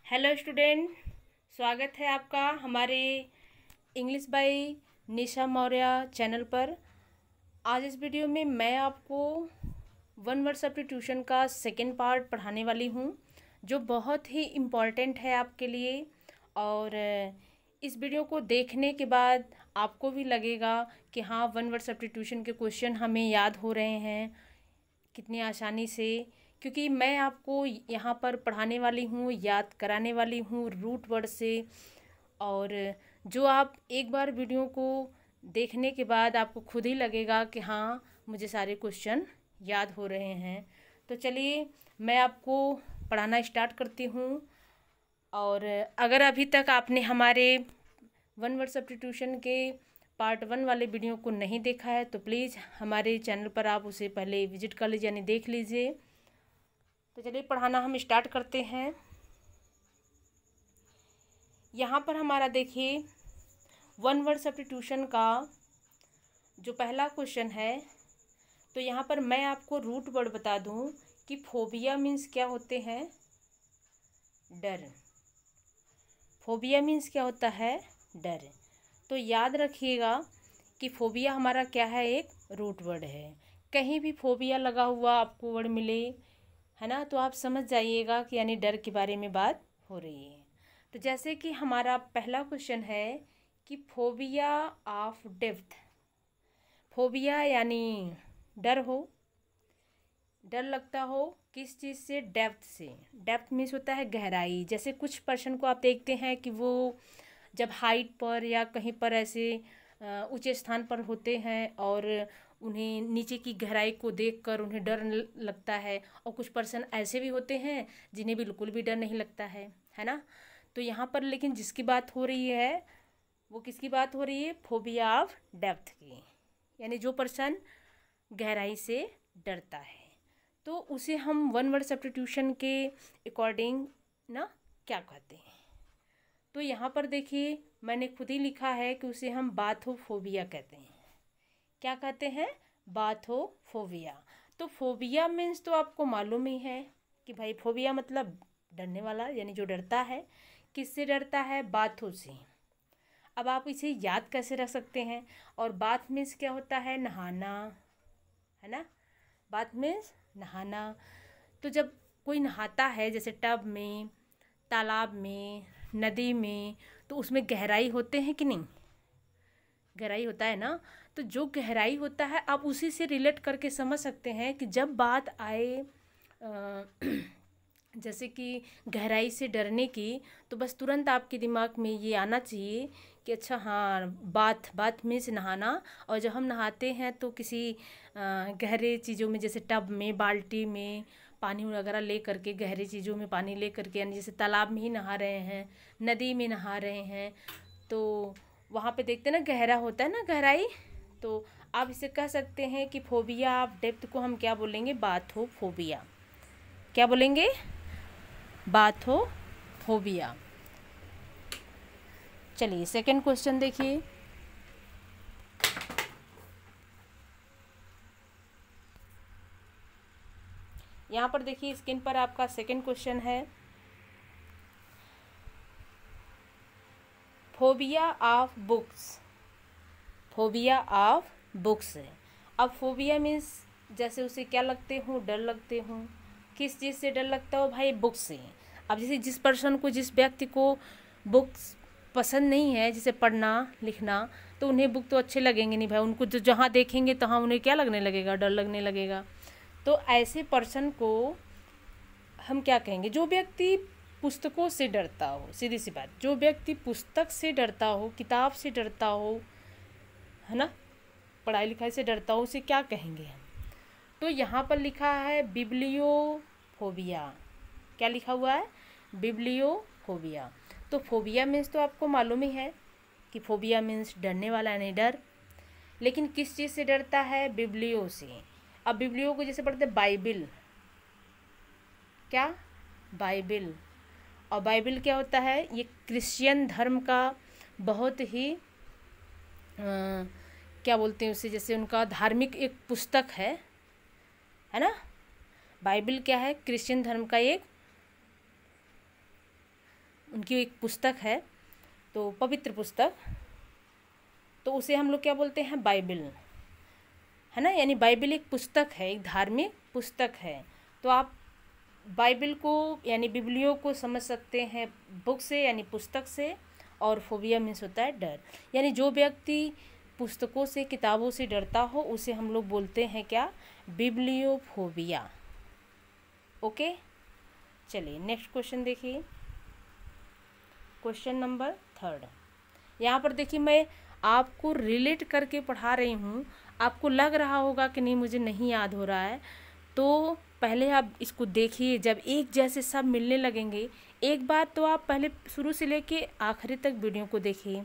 Hello student, स्वागत है आपका हमारे English by Nisha Maurya channel पर। आज इस वीडियो में मैं आपको वन वर्ड सब्स्टिट्यूशन का सेकेंड पार्ट पढ़ाने वाली हूँ, जो बहुत ही इम्पॉर्टेंट है आपके लिए। और इस वीडियो को देखने के बाद आपको भी लगेगा कि हाँ, वन वर्ड सब्स्टिट्यूशन के क्वेश्चन हमें याद हो रहे हैं कितनी आसानी से, क्योंकि मैं आपको यहाँ पर पढ़ाने वाली हूँ, याद कराने वाली हूँ रूट वर्ड से। और जो आप एक बार वीडियो को देखने के बाद आपको खुद ही लगेगा कि हाँ, मुझे सारे क्वेश्चन याद हो रहे हैं। तो चलिए मैं आपको पढ़ाना स्टार्ट करती हूँ। और अगर अभी तक आपने हमारे वन वर्ड सब्स्टिट्यूशन के पार्ट 1 वाले वीडियो को नहीं देखा है तो प्लीज़ हमारे चैनल पर आप उसे पहले विजिट कर लीजिए, यानी देख लीजिए। तो चलिए पढ़ाना हम स्टार्ट करते हैं। यहाँ पर हमारा देखिए वन वर्ड सब्स्टिट्यूशन का जो पहला क्वेश्चन है, तो यहाँ पर मैं आपको रूट वर्ड बता दूँ कि फोबिया मीन्स क्या होते हैं। डर। फोबिया मीन्स क्या होता है? डर। तो याद रखिएगा कि फोबिया हमारा क्या है? एक रूट वर्ड है। कहीं भी फोबिया लगा हुआ आपको वर्ड मिले, है ना, तो आप समझ जाइएगा कि यानी डर के बारे में बात हो रही है। तो जैसे कि हमारा पहला क्वेश्चन है कि फोबिया ऑफ डेप्थ। फोबिया यानी डर हो, डर लगता हो किस चीज़ से? डेप्थ से। डेप्थ मीन्स होता है गहराई। जैसे कुछ पर्सन को आप देखते हैं कि वो जब हाइट पर या कहीं पर ऐसे ऊंचे स्थान पर होते हैं और उन्हें नीचे की गहराई को देखकर उन्हें डर लगता है। और कुछ पर्सन ऐसे भी होते हैं जिन्हें बिल्कुल भी डर नहीं लगता है ना। तो यहाँ पर लेकिन जिसकी बात हो रही है वो किसकी बात हो रही है? फोबिया ऑफ डेप्थ की, यानी जो पर्सन गहराई से डरता है। तो उसे हम वन वर्ड सब्स्टिट्यूशन के अकॉर्डिंग ना क्या कहते हैं? तो यहाँ पर देखिए मैंने खुद ही लिखा है कि उसे हम बाथोफोबिया कहते हैं। क्या कहते हैं? बाथोफोबिया। तो फोबिया मीन्स तो आपको मालूम ही है कि भाई फोबिया मतलब डरने वाला, यानी जो डरता है। किससे डरता है? बाथों से। अब आप इसे याद कैसे रख सकते हैं? और बाथ मीन्स क्या होता है? नहाना, है ना। बाथ मीन्स नहाना। तो जब कोई नहाता है जैसे टब में, तालाब में, नदी में, तो उसमें गहराई होते हैं कि नहीं? गहराई होता है ना। तो जो गहराई होता है आप उसी से रिलेट करके समझ सकते हैं कि जब बात आए जैसे कि गहराई से डरने की, तो बस तुरंत आपके दिमाग में ये आना चाहिए कि अच्छा हाँ, बाथ मीन्स नहाना। और जब हम नहाते हैं तो किसी गहरे चीज़ों में, जैसे टब में, बाल्टी में पानी वगैरह ले करके, गहरी चीज़ों में पानी ले करके, यानी जैसे तालाब में ही नहा रहे हैं, नदी में नहा रहे हैं, तो वहाँ पे देखते हैं ना गहरा होता है ना, गहराई। तो आप इसे कह सकते हैं कि फोबिया ऑफ डेप्थ को हम क्या बोलेंगे? बाथोफोबिया। क्या बोलेंगे? बाथोफोबिया। चलिए सेकंड क्वेश्चन देखिए। यहाँ पर देखिए स्क्रीन पर आपका सेकंड क्वेश्चन है, phobia of books. Phobia of books है। अब फोबिया मीन्स जैसे उसे क्या लगते हो? डर लगते हो। किस चीज़ से डर लगता हो भाई? बुक्स से। अब जैसे जिस पर्सन को, जिस व्यक्ति को बुक्स पसंद नहीं है, जैसे पढ़ना लिखना, तो उन्हें बुक तो अच्छे लगेंगे नहीं भाई। उनको जो जहाँ देखेंगे तहाँ उन्हें क्या लगने लगेगा? डर लगने लगेगा। तो ऐसे पर्सन को हम क्या कहेंगे? जो व्यक्ति पुस्तकों से डरता हो, सीधी सी बात, जो व्यक्ति पुस्तक से डरता हो, किताब से डरता हो, है ना, पढ़ाई लिखाई से डरता हो, उसे क्या कहेंगे हम? तो यहाँ पर लिखा है बिब्लियोफोबिया। क्या लिखा हुआ है? बिब्लियोफोबिया। तो फोबिया मीन्स तो आपको मालूम ही है कि फोबिया मीन्स डरने वाला, यानी डर। लेकिन किस चीज़ से डरता है? बिब्लियो से। अब बिब्लियो को जैसे पढ़ते बाइबिल। क्या? बाइबिल। और बाइबिल क्या होता है? ये क्रिश्चियन धर्म का बहुत ही क्या बोलते हैं उसे, जैसे उनका धार्मिक एक पुस्तक है ना। बाइबिल क्या है? क्रिश्चियन धर्म का एक उनकी एक पुस्तक है, तो पवित्र पुस्तक, तो उसे हम लोग क्या बोलते हैं, बाइबल, है ना। यानी बाइबल एक पुस्तक है, एक धार्मिक पुस्तक है। तो आप बाइबल को यानी बिबलियों को समझ सकते हैं बुक से यानी पुस्तक से। और फोबिया मीन्स होता है डर, यानी जो व्यक्ति पुस्तकों से किताबों से डरता हो उसे हम लोग बोलते हैं क्या, बिब्लियोफोबिया। ओके, चलिए नेक्स्ट क्वेश्चन देखिए, क्वेश्चन नंबर 3। यहाँ पर देखिए मैं आपको रिलेट करके पढ़ा रही हूँ, आपको लग रहा होगा कि नहीं मुझे नहीं याद हो रहा है, तो पहले आप इसको देखिए। जब एक जैसे सब मिलने लगेंगे, एक बार तो आप पहले शुरू से लेके आखिरी तक वीडियो को देखिए,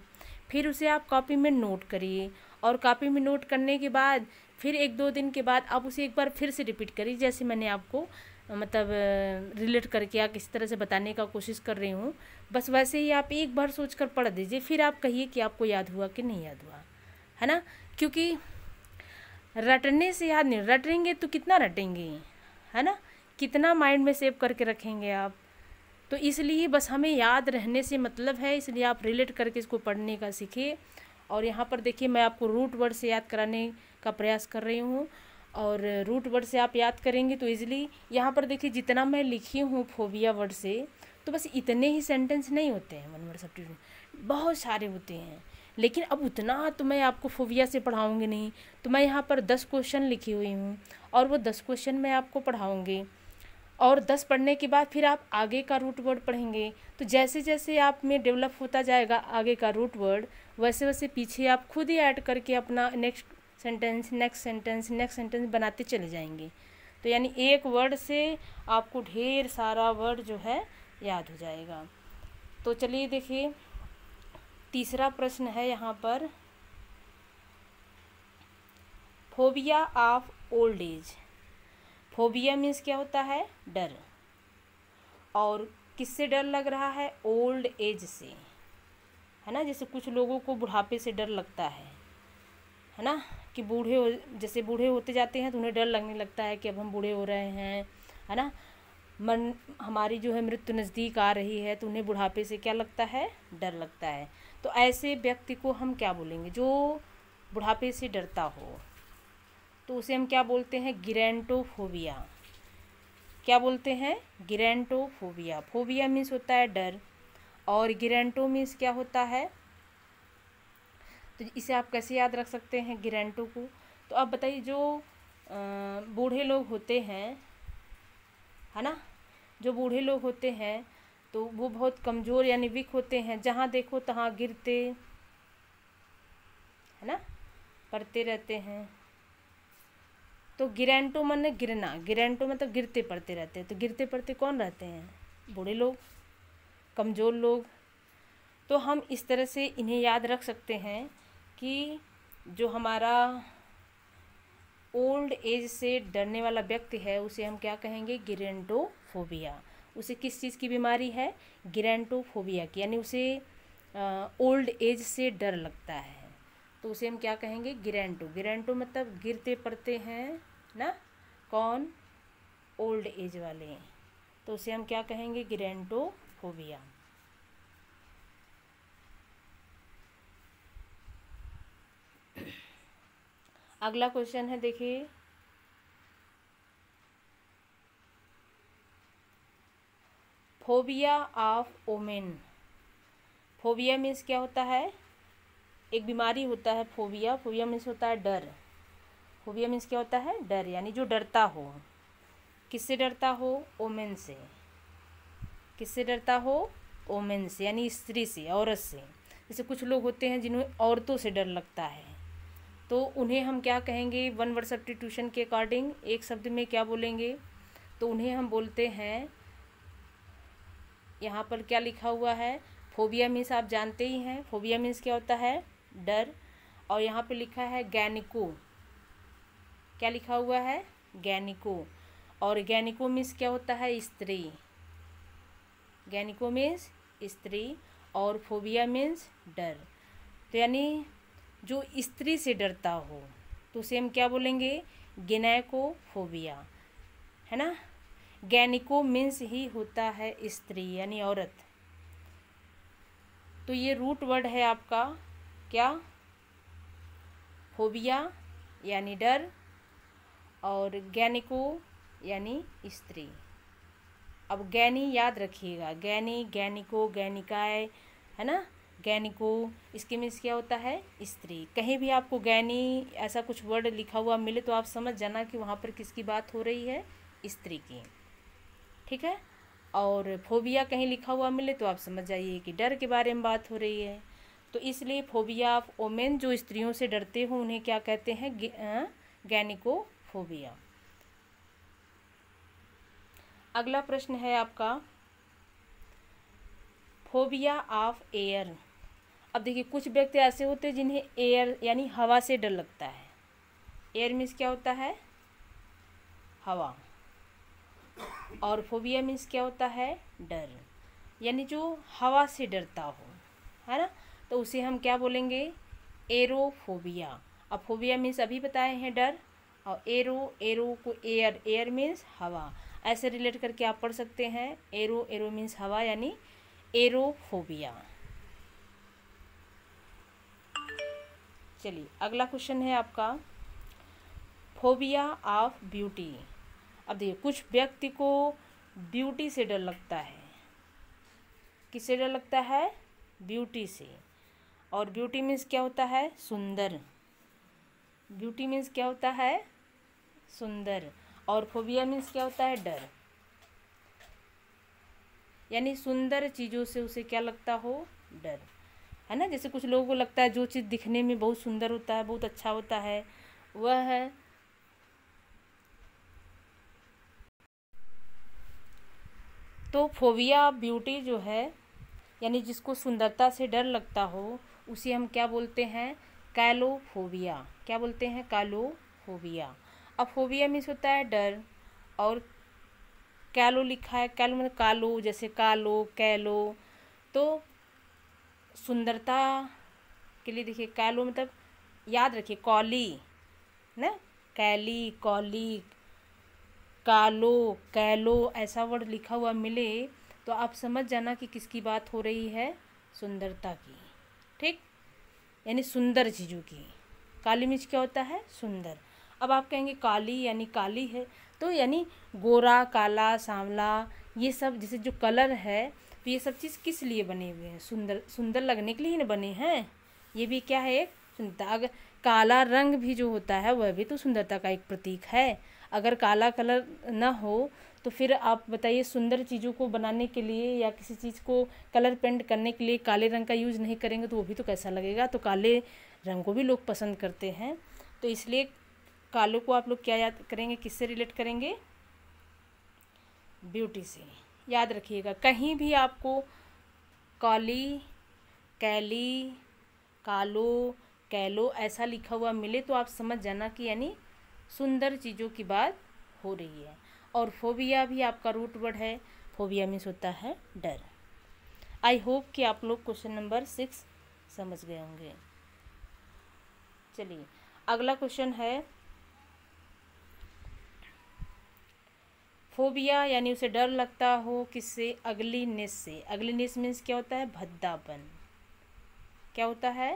फिर उसे आप कॉपी में नोट करिए, और कॉपी में नोट करने के बाद फिर 1-2 दिन के बाद आप उसे एक बार फिर से रिपीट करिए, जैसे मैंने आपको मतलब रिलेट करके या किसी तरह से बताने का कोशिश कर रही हूँ। बस वैसे ही आप एक बार सोच कर पढ़ दीजिए, फिर आप कहिए कि आपको याद हुआ कि नहीं याद हुआ, है ना। क्योंकि रटने से याद नहीं, रटेंगे तो कितना रटेंगे, है ना, कितना माइंड में सेव करके रखेंगे आप। तो इसलिए बस हमें याद रहने से मतलब है, इसलिए आप रिलेट करके इसको पढ़ने का सीखिए। और यहाँ पर देखिए मैं आपको रूट वर्ड से याद कराने का प्रयास कर रही हूँ, और रूट वर्ड से आप याद करेंगे तो इजीली। यहाँ पर देखिए जितना मैं लिखी हूँ फोबिया वर्ड से, तो बस इतने ही सेंटेंस नहीं होते हैं, 1 वर्ड सब्स्टिट्यूट बहुत सारे होते हैं, लेकिन अब उतना तो मैं आपको फोबिया से पढ़ाऊँगी नहीं। तो मैं यहाँ पर 10 क्वेश्चन लिखी हुई हूँ, और वो 10 क्वेश्चन मैं आपको पढ़ाऊँगी, और 10 पढ़ने के बाद फिर आप आगे का रूट वर्ड पढ़ेंगे। तो जैसे जैसे आप में डेवलप होता जाएगा आगे का रूट वर्ड, वैसे वैसे पीछे आप खुद ही ऐड करके अपना next sentence next sentence next sentence बनाते चले जाएंगे। तो यानी एक वर्ड से आपको ढेर सारा वर्ड जो है याद हो जाएगा। तो चलिए देखिए, तीसरा प्रश्न है यहाँ पर, phobia of old age. Phobia means क्या होता है, डर। और किससे डर लग रहा है, ओल्ड एज से, है ना। जैसे कुछ लोगों को बुढ़ापे से डर लगता है ना, कि बूढ़े हो, जैसे बूढ़े होते जाते हैं तो उन्हें डर लगने लगता है कि अब हम बूढ़े हो रहे हैं, है ना, मन हमारी जो है मृत्यु नज़दीक आ रही है, तो उन्हें बुढ़ापे से क्या लगता है, डर लगता है। तो ऐसे व्यक्ति को हम क्या बोलेंगे, जो बुढ़ापे से डरता हो, तो उसे हम क्या बोलते हैं, गिरैंटोफोबिया। क्या बोलते हैं, गिरैंटोफोबिया। फोबिया मीन्स होता है डर, और गिरैंटो मीन्स क्या होता है। तो इसे आप कैसे याद रख सकते हैं गिरैंटो को। तो आप बताइए, जो बूढ़े लोग होते हैं, है ना, जो बूढ़े लोग होते हैं तो वो बहुत कमज़ोर यानी वीक होते हैं, जहाँ देखो तहाँ गिरते, है ना, पड़ते रहते हैं। तो गिरैंटो माने गिरना, गिरैंटो मतलब गिरते पड़ते रहते हैं। तो गिरते पड़ते कौन रहते हैं, बूढ़े लोग, कमज़ोर लोग। तो हम इस तरह से इन्हें याद रख सकते हैं कि जो हमारा ओल्ड एज से डरने वाला व्यक्ति है उसे हम क्या कहेंगे, गिरैंटोफोबिया। उसे किस चीज़ की बीमारी है, गिरैंटोफोबिया की, यानी उसे ओल्ड एज से डर लगता है, तो उसे हम क्या कहेंगे, गिरैंटो। गिरैंटो मतलब गिरते पड़ते हैं ना, कौन, ओल्ड एज वाले, तो उसे हम क्या कहेंगे, गिरैंटोफोबिया। अगला क्वेश्चन है, देखिए, phobia of omen. Phobia means क्या होता है, एक बीमारी होता है फोबिया। फोबिया मीन्स होता है डर। फोबिया मीन्स क्या होता है, डर, यानी जो डरता हो। किससे डरता हो, ओमेन से। किससे डरता हो, ओमेन से, यानी स्त्री से, औरत से। जैसे कुछ लोग होते हैं जिन्हें औरतों से डर लगता है, तो उन्हें हम क्या कहेंगे, 1 वर्ड सब्स्टिट्यूशन के अकॉर्डिंग एक शब्द में क्या बोलेंगे, तो उन्हें हम बोलते हैं, यहाँ पर क्या लिखा हुआ है, फोबिया मीन्स आप जानते ही हैं, फोबिया मीन्स क्या होता है, डर। और यहाँ पे लिखा है गैनिको। क्या लिखा हुआ है, गैनिको। और गैनिको मीन्स क्या होता है, स्त्री। गैनिको मीन्स स्त्री, और फोबिया मीन्स डर। तो यानी जो स्त्री से डरता हो तो उसे हम क्या बोलेंगे, गिनैकोफोबिया, है ना। गैनिको मीन्स ही होता है स्त्री यानी औरत, तो ये रूट वर्ड है आपका क्या, फोबिया यानी डर, और गैनिको यानी स्त्री। अब गैनी याद रखिएगा, गैनी, गैनिको, गैनिकाय, है ना, गैनिको, इसके मीन्स क्या होता है, स्त्री। कहीं भी आपको गैनी ऐसा कुछ वर्ड लिखा हुआ मिले तो आप समझ जाना कि वहाँ पर किसकी बात हो रही है, स्त्री की, ठीक है। और फोबिया कहीं लिखा हुआ मिले तो आप समझ जाइए कि डर के बारे में बात हो रही है। तो इसलिए फोबिया ऑफ वोमेन, जो स्त्रियों से डरते हो उन्हें क्या कहते हैं, गैनिकोफोबिया। अगला प्रश्न है आपका, फोबिया ऑफ एयर। अब देखिए कुछ व्यक्ति ऐसे होते हैं जिन्हें एयर यानी हवा से डर लगता है। एयर मीन्स क्या होता है, हवा, और फोबिया मीन्स क्या होता है, डर, यानी जो हवा से डरता हो, है ना, तो उसे हम क्या बोलेंगे, एरोफोबिया। अब फोबिया मीन्स अभी बताए हैं डर, और एरो को एयर, एयर मीन्स हवा, ऐसे रिलेट करके आप पढ़ सकते हैं। एरो मीन्स हवा यानी एरोफोबिया। चलिए अगला क्वेश्चन है आपका, फोबिया ऑफ ब्यूटी। अब देखिए कुछ व्यक्ति को ब्यूटी से डर लगता है। किससे डर लगता है, ब्यूटी से। और ब्यूटी मीन्स क्या होता है, सुंदर। ब्यूटी मीन्स क्या होता है, सुंदर। और फोबिया मीन्स क्या होता है, डर, यानी सुंदर चीज़ों से उसे क्या लगता हो, डर, है ना। जैसे कुछ लोगों को लगता है जो चीज़ दिखने में बहुत सुंदर होता है, बहुत अच्छा होता है, वह है। तो फोबिया ऑफ ब्यूटी जो है, यानी जिसको सुंदरता से डर लगता हो, उसे हम क्या बोलते हैं, कैलोफोबिया। क्या बोलते हैं, कैलोफोबिया। अब फोबिया मीन्स होता है डर, और कैलो लिखा है, कैलो मतलब कालो, जैसे कालो, कैलो, तो सुंदरता के लिए देखिए कैलो मतलब याद रखिए कॉली ना, कैली, कॉली, कालो, कैलो, ऐसा वर्ड लिखा हुआ मिले तो आप समझ जाना कि किसकी बात हो रही है, सुंदरता की, ठीक, यानी सुंदर चीज़ों की। काली मिर्च क्या होता है, सुंदर। अब आप कहेंगे काली यानी काली है, तो यानी गोरा, काला, सांवला, ये सब जैसे जो कलर है, तो ये सब चीज़ किस लिए बने हुए हैं, सुंदर, सुंदर लगने के लिए ना बने हैं। ये भी क्या है, एक सुंदरता। अगर काला रंग भी जो होता है वह भी तो सुंदरता का एक प्रतीक है। अगर काला कलर ना हो तो फिर आप बताइए, सुंदर चीज़ों को बनाने के लिए या किसी चीज़ को कलर पेंट करने के लिए काले रंग का यूज़ नहीं करेंगे तो वो भी तो कैसा लगेगा। तो काले रंग को भी लोग पसंद करते हैं, तो इसलिए कालो को आप लोग क्या याद करेंगे, किससे रिलेट करेंगे, ब्यूटी से। याद रखिएगा कहीं भी आपको काली, कैली, कालो, कैलो ऐसा लिखा हुआ मिले तो आप समझ जाना कि यानी सुंदर चीज़ों की बात हो रही है। और फोबिया भी आपका रूट वर्ड है, फोबिया मीन्स होता है डर। आई होप कि आप लोग क्वेश्चन नंबर 6 समझ गए होंगे। चलिए अगला क्वेश्चन है, फोबिया यानी उसे डर लगता हो किससे, अगलीनेस से। अगलीनेस मीन्स क्या होता है, भद्दापन। क्या होता है,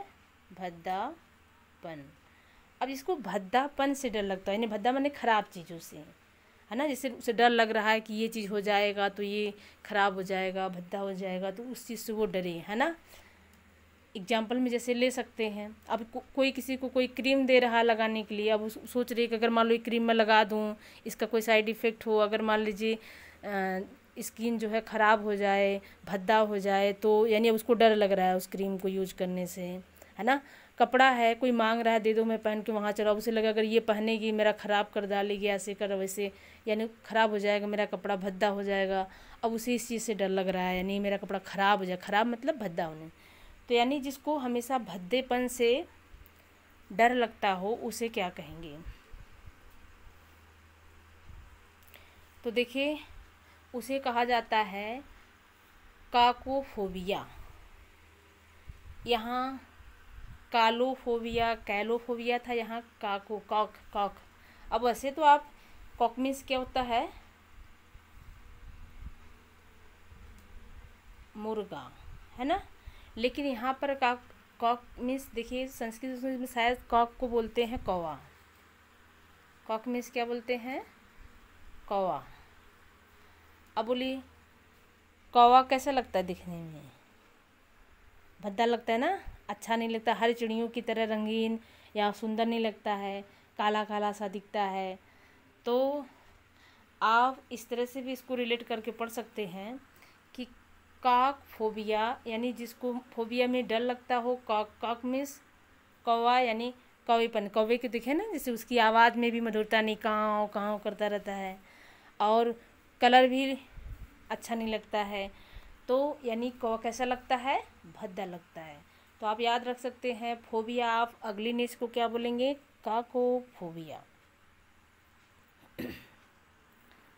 भद्दापन। अब इसको भद्दापन से डर लगता है, यानी भद्दा माने खराब चीज़ों से, है ना। जैसे उसे डर लग रहा है कि ये चीज़ हो जाएगा तो ये खराब हो जाएगा, भद्दा हो जाएगा, तो उस चीज़ से वो डरे, है ना। एग्जाम्पल में जैसे ले सकते हैं, अब कोई किसी को कोई क्रीम दे रहा है लगाने के लिए, अब वो सोच रही है कि अगर मान लो ये क्रीम मैं लगा दूँ, इसका कोई साइड इफ़ेक्ट हो, अगर मान लीजिए स्किन जो है ख़राब हो जाए, भद्दा हो जाए, तो यानी अब उसको डर लग रहा है उस क्रीम को यूज करने से, है ना। कपड़ा है, कोई मांग रहा है दे दो मैं पहन के वहाँ चला, उसे लगा अगर ये पहनेगी मेरा ख़राब कर डालेगी, ऐसे कर वैसे, यानी ख़राब हो जाएगा मेरा कपड़ा, भद्दा हो जाएगा। अब उसे इस चीज़ से डर लग रहा है, यानी मेरा कपड़ा ख़राब हो जाए, ख़राब मतलब भद्दा होने। तो यानी जिसको हमेशा भद्देपन से डर लगता हो उसे क्या कहेंगे, तो देखिए उसे कहा जाता है काकोफोबिया। यहाँ कालोफोबिया, कैलोफोबिया था, यहाँ काको, कॉक। अब वैसे तो आप कॉक मीन्स क्या होता है, मुर्गा, है ना। लेकिन यहाँ पर कॉक मीन्स देखिए संस्कृत में शायद कॉक को बोलते हैं कौवा। कॉक मीन्स क्या बोलते हैं? कौवा। अब बोलिए कौवा कैसा लगता है दिखने में? भद्दा लगता है ना, अच्छा नहीं लगता, हर चिड़ियों की तरह रंगीन या सुंदर नहीं लगता है, काला काला सा दिखता है। तो आप इस तरह से भी इसको रिलेट करके पढ़ सकते हैं कि कॉक फोबिया यानी जिसको फोबिया में डर लगता हो, कॉक मीन्स कौवा यानी कौवेपन। कौवे के दिखे ना, जैसे उसकी आवाज़ में भी मधुरता नहीं, काँव काँव करता रहता है, और कलर भी अच्छा नहीं लगता है। तो यानी कौवा कैसा लगता है? भद्दा लगता है। तो आप याद रख सकते हैं फोबिया, आप अगलीनेस को क्या बोलेंगे? काकोफोबिया।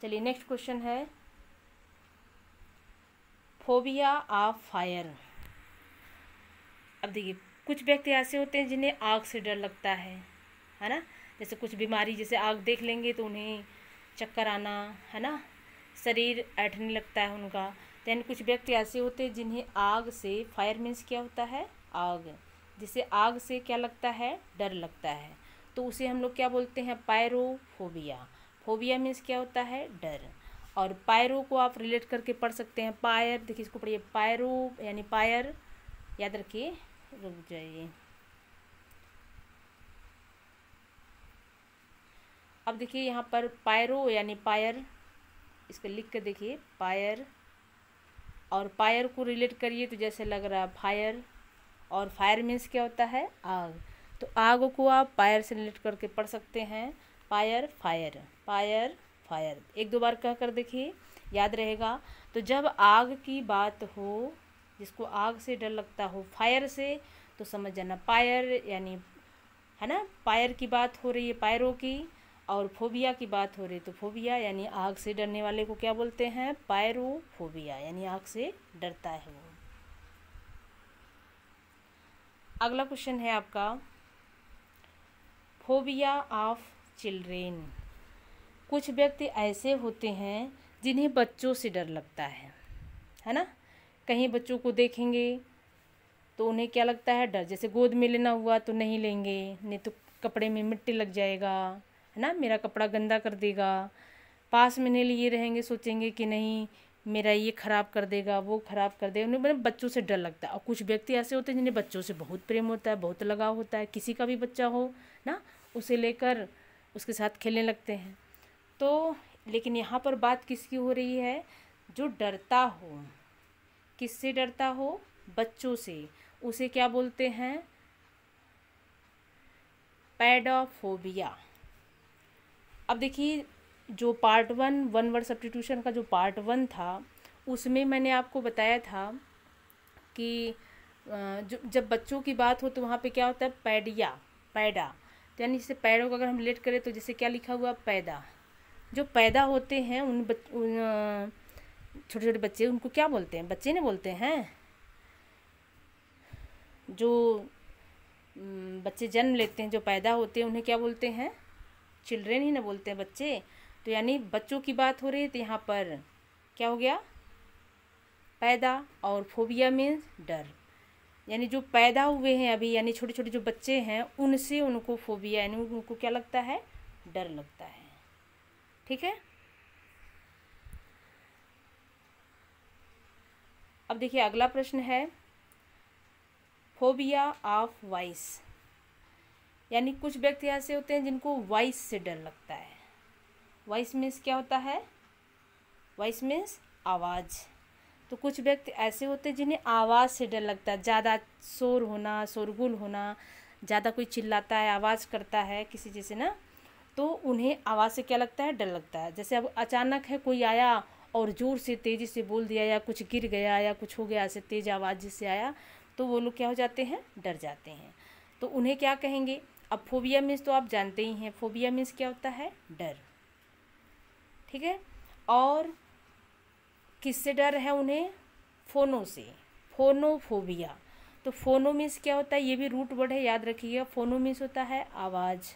चलिए नेक्स्ट क्वेश्चन है फोबिया ऑफ फायर। अब देखिए कुछ व्यक्ति ऐसे होते हैं जिन्हें आग से डर लगता है ना। जैसे कुछ बीमारी, जैसे आग देख लेंगे तो उन्हें चक्कर आना, है ना, शरीर ऐंठने लगता है उनका। यानी कुछ व्यक्ति ऐसे होते हैं जिन्हें आग से, फायर मीन्स क्या होता है? आग, जिसे आग से क्या लगता है? डर लगता है। तो उसे हम लोग क्या बोलते हैं? पायरोफोबिया। फोबिया मीन्स क्या होता है? डर। और पायरो को आप रिलेट करके पढ़ सकते हैं पायर। देखिए इसको पढ़िए, पायरो यानी पायर, याद रखिए, रुक जाइए। अब देखिए यहाँ पर पायरो यानी पायर, इसको लिख कर देखिए पायर, और पायर को रिलेट करिए तो जैसे लग रहा है फायर, और फायर मीन्स क्या होता है? आग। तो आग को आप पायर से रिलेट करके पढ़ सकते हैं, पायर फायर, पायर फायर। एक दो बार कह कर देखिए, याद रहेगा। तो जब आग की बात हो, जिसको आग से डर लगता हो, फायर से, तो समझ जाना पायर यानी, है ना, पायर की बात हो रही है, पायरों की, और फोबिया की बात हो रही है तो फोबिया यानी आग से डरने वाले को क्या बोलते हैं? पायरोफोबिया, यानी आग से डरता है वो। अगला क्वेश्चन है आपका फोबिया ऑफ चिल्ड्रेन। कुछ व्यक्ति ऐसे होते हैं जिन्हें बच्चों से डर लगता है ना। कहीं बच्चों को देखेंगे तो उन्हें क्या लगता है? डर। जैसे गोद में लेना हुआ तो नहीं लेंगे, नहीं तो कपड़े में मिट्टी लग जाएगा, है ना, मेरा कपड़ा गंदा कर देगा। पास में नहीं लिए रहेंगे, सोचेंगे कि नहीं मेरा ये ख़राब कर देगा, वो ख़राब कर देगा। उन्हें मतलब बच्चों से डर लगता है। और कुछ व्यक्ति ऐसे होते हैं जिन्हें बच्चों से बहुत प्रेम होता है, बहुत लगाव होता है। किसी का भी बच्चा हो ना, उसे लेकर उसके साथ खेलने लगते हैं। तो लेकिन यहाँ पर बात किसकी हो रही है? जो डरता हो। किससे डरता हो? बच्चों से। उसे क्या बोलते हैं? पैडोफोबिया। अब देखिए जो पार्ट वन वर्ड सब्स्टिट्यूशन का जो पार्ट 1 था, उसमें मैंने आपको बताया था कि जब बच्चों की बात हो तो वहाँ पे क्या होता है? पैडिया, पैडा। तो यानी जैसे पैडों को अगर हम रिलेट करें तो जैसे क्या लिखा हुआ? पैदा। जो पैदा होते हैं उन छोटे छोटे बच्चे, उनको क्या बोलते हैं? बच्चे नहीं बोलते हैं। जो बच्चे जन्म लेते हैं, जो पैदा होते हैं, उन्हें क्या बोलते हैं? चिल्ड्रेन ही ना बोलते हैं, बच्चे। तो यानी बच्चों की बात हो रही है तो यहाँ पर क्या हो गया? पैदा। और फोबिया मीन्स डर, यानी जो पैदा हुए हैं अभी, यानी छोटे छोटे जो बच्चे हैं, उनसे उनको फोबिया यानी उनको क्या लगता है? डर लगता है। ठीक है। अब देखिए अगला प्रश्न है फोबिया ऑफ वॉइस। यानी कुछ व्यक्ति ऐसे होते हैं जिनको वॉइस से डर लगता है। वॉइस मीन्स क्या होता है? वॉइस मीन्स आवाज़। तो कुछ व्यक्ति ऐसे होते हैं जिन्हें आवाज़ से डर लगता है। ज़्यादा शोर होना, शोरगुल होना, ज़्यादा कोई चिल्लाता है, आवाज़ करता है किसी जैसे ना, तो उन्हें आवाज़ से क्या लगता है? डर लगता है। जैसे अब अचानक है कोई आया और ज़ोर से तेज़ी से बोल दिया, या कुछ गिर गया या कुछ हो गया, ऐसे तेज़ आवाज़ जिससे आया, तो वो लोग क्या हो जाते हैं? डर जाते हैं। तो उन्हें क्या कहेंगे? अब फोबिया मीन्स तो आप जानते ही हैं, फोबिया मीन्स क्या होता है? डर। ठीक है। और किससे डर है उन्हें? फोनो से, फोनोफोबिया। तो फोनो मीन्स क्या होता है? ये भी रूट वर्ड है, याद रखिएगा। फोनो मीन्स होता है आवाज़।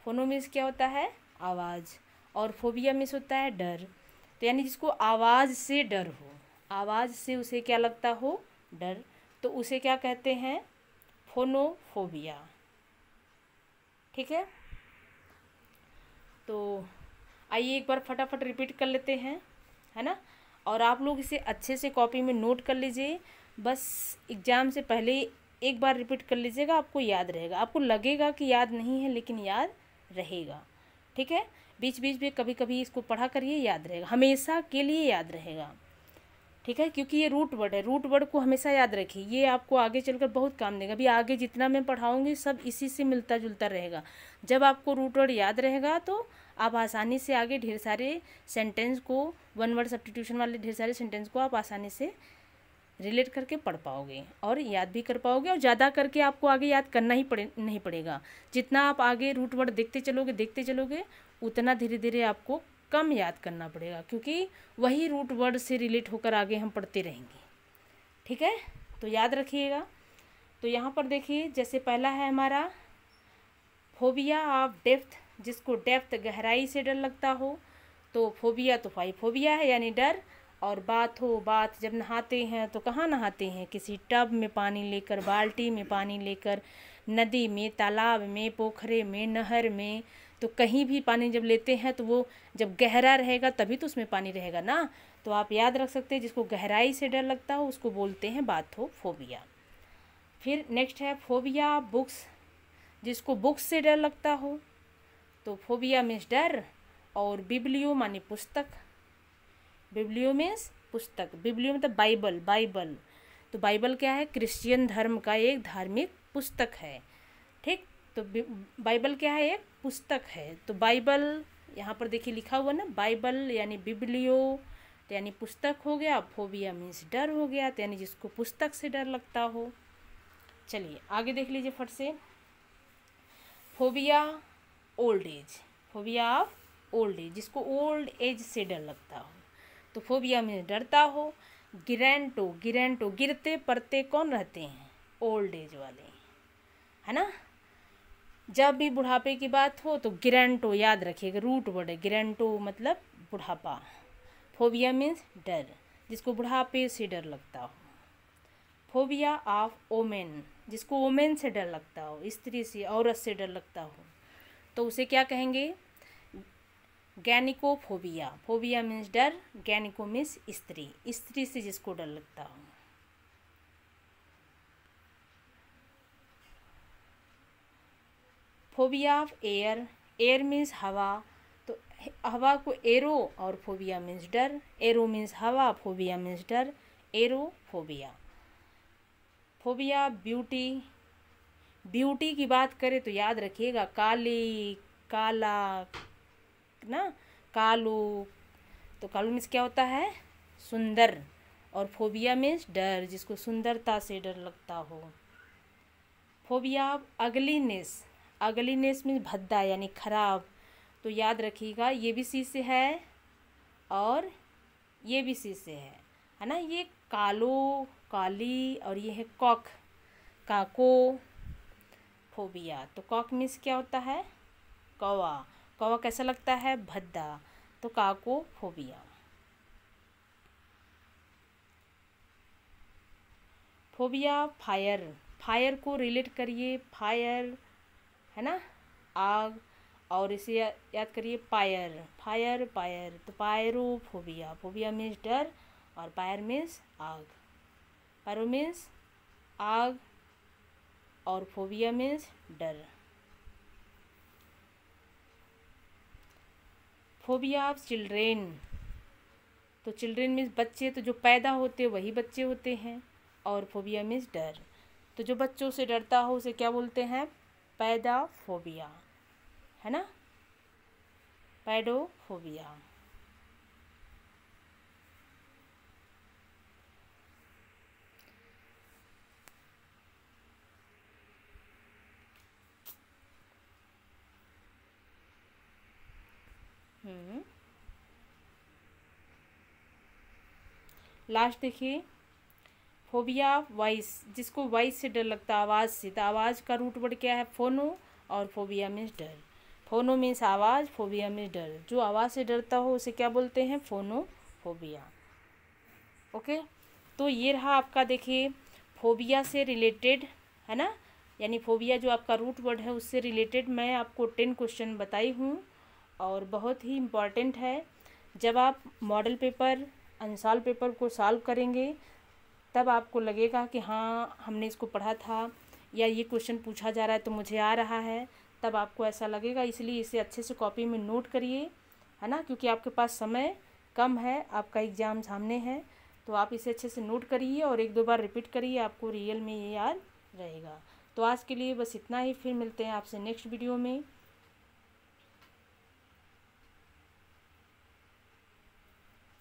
फोनो मीन्स क्या होता है? आवाज़। और फोबिया मीन्स होता है डर। तो यानी जिसको आवाज़ से डर हो, आवाज़ से उसे क्या लगता हो? डर। तो उसे क्या कहते हैं? फोनोफोबिया। ठीक है, तो आइए एक बार फटाफट रिपीट कर लेते हैं, है ना। और आप लोग इसे अच्छे से कॉपी में नोट कर लीजिए। बस एग्ज़ाम से पहले एक बार रिपीट कर लीजिएगा, आपको याद रहेगा। आपको लगेगा कि याद नहीं है, लेकिन याद रहेगा। ठीक है, बीच बीच में कभी कभी इसको पढ़ा करिए, याद रहेगा, हमेशा के लिए याद रहेगा। ठीक है, क्योंकि ये रूट वर्ड है, रूट वर्ड को हमेशा याद रखिए, ये आपको आगे चलकर बहुत काम देगा। अभी आगे जितना मैं पढ़ाऊँगी सब इसी से मिलता जुलता रहेगा। जब आपको रूट वर्ड याद रहेगा तो आप आसानी से आगे ढेर सारे सेंटेंस को, वन वर्ड सब्स्टिट्यूशन वाले ढेर सारे सेंटेंस को आप आसानी से रिलेट करके पढ़ पाओगे और याद भी कर पाओगे। और ज़्यादा करके आपको आगे याद करना ही नहीं पड़ेगा। जितना आप आगे रूट वर्ड देखते चलोगे उतना धीरे धीरे आपको कम याद करना पड़ेगा, क्योंकि वही रूट वर्ड से रिलेट होकर आगे हम पढ़ते रहेंगे। ठीक है, तो याद रखिएगा। तो यहाँ पर देखिए, जैसे पहला है हमारा फोबिया ऑफ डेप्थ, जिसको डेप्थ गहराई से डर लगता हो, तो फोबिया तो फोबिया है यानी डर। और बात हो, बात जब नहाते हैं तो कहाँ नहाते हैं? किसी टब में पानी लेकर, बाल्टी में पानी लेकर, नदी में, तालाब में, पोखरे में, नहर में, तो कहीं भी पानी जब लेते हैं तो वो जब गहरा रहेगा तभी तो उसमें पानी रहेगा ना। तो आप याद रख सकते हैं, जिसको गहराई से डर लगता हो उसको बोलते हैं बाथोफोबिया। फिर नेक्स्ट है फोबिया बुक्स, जिसको बुक्स से डर लगता हो, तो फोबिया मीन्स डर। और बिब्लियो माने पुस्तक, बिब्लियो मीन्स पुस्तक, बिब्लियो मतलब बाइबल, बाइबल। तो बाइबल क्या है? क्रिश्चियन धर्म का एक धार्मिक पुस्तक है। ठीक, तो बाइबल क्या है? एक पुस्तक है। तो बाइबल यहाँ पर देखिए लिखा हुआ ना, बाइबल यानी बिब्लियो, तो यानी पुस्तक हो गया। फोबिया मीन्स डर हो गया, तो यानी जिसको पुस्तक से डर लगता हो। चलिए आगे देख लीजिए फट से। Phobia old age, phobia of old age, जिसको ओल्ड एज से डर लगता हो, तो फोबिया मीन्स डरता हो। गिरेंटो, गिरेंटो गिरते पड़ते कौन रहते हैं? ओल्ड एज वाले, है ना। जब भी बुढ़ापे की बात हो तो गिरेंटो याद रखिएगा, रूट वर्ड है गिरेंटो, मतलब बुढ़ापा। फोबिया मीन्स डर, जिसको बुढ़ापे से डर लगता हो। फोबिया ऑफ ओमेन, जिसको ओमेन से डर लगता हो, स्त्री से, औरत से डर लगता हो, तो उसे क्या कहेंगे? गैनिकोफोबिया। फोबिया मीन्स डर, गैनिको मीन्स स्त्री, स्त्री से जिसको डर लगता हो। Phobia of air, air means हवा, तो हवा को एरो, और फोबिया मीन्स डर। एरो मीन्स हवा, फोबिया मीन्स डर, एरोफोबिया। फोबिया ब्यूटी, ब्यूटी की बात करें तो याद रखिएगा काली, काला ना, कालो, तो कालो मीन्स क्या होता है? सुंदर। और फोबिया मीन्स डर, जिसको सुंदरता से डर लगता हो। फोबिया अगलीनेस, अगलीनेस मीन्स भद्दा यानी खराब, तो याद रखिएगा ये भी सी से है और ये भी सी से है ना। ये कालो, काली, और ये है कॉक, काको फोबिया। तो कॉक मीन्स क्या होता है? कौवा, कौवा कैसा लगता है? भद्दा, तो काको फोबिया। फोबिया फायर, फायर को रिलेट करिए, फायर है ना, आग, और इसे याद करिए पायर, फायर पायर, तो पायरोफोबिया। फोबिया मीन्स डर और पायर मीन्स आग, पायरो मीन्स आग और फोबिया मीन्स डर। फोबिया ऑफ चिल्ड्रेन, तो चिल्ड्रेन मीन्स बच्चे, तो जो पैदा होते वही बच्चे होते हैं, और फोबिया मीन्स डर, तो जो बच्चों से डरता हो उसे क्या बोलते हैं? पैडाफोबिया, है ना, पैडोफोबिया। लास्ट देखिए, फोबिया वॉइस, जिसको वॉइस से डर लगता है, आवाज़ से, तो आवाज़ का रूट वर्ड क्या है? फोनो, और फोबिया मीन्स डर। फोनो मीन्स आवाज़, फोबिया मीन्स डर, जो आवाज़ से डरता हो उसे क्या बोलते हैं? फोनोफोबिया। ओके, तो ये रहा आपका देखिए फोबिया से रिलेटेड है ना, यानी फोबिया जो आपका रूट वर्ड है उससे रिलेटेड मैं आपको 10 क्वेश्चन बताई हूँ और बहुत ही इम्पॉर्टेंट है। जब आप मॉडल पेपर अंशाल पेपर को सॉल्व करेंगे तब आपको लगेगा कि हाँ हमने इसको पढ़ा था या ये क्वेश्चन पूछा जा रहा है तो मुझे आ रहा है, तब आपको ऐसा लगेगा। इसलिए इसे अच्छे से कॉपी में नोट करिए, है ना, क्योंकि आपके पास समय कम है, आपका एग्ज़ाम सामने है। तो आप इसे अच्छे से नोट करिए और 1-2 बार रिपीट करिए, आपको रियल में ये याद रहेगा। तो आज के लिए बस इतना ही, फिर मिलते हैं आपसे नेक्स्ट वीडियो में।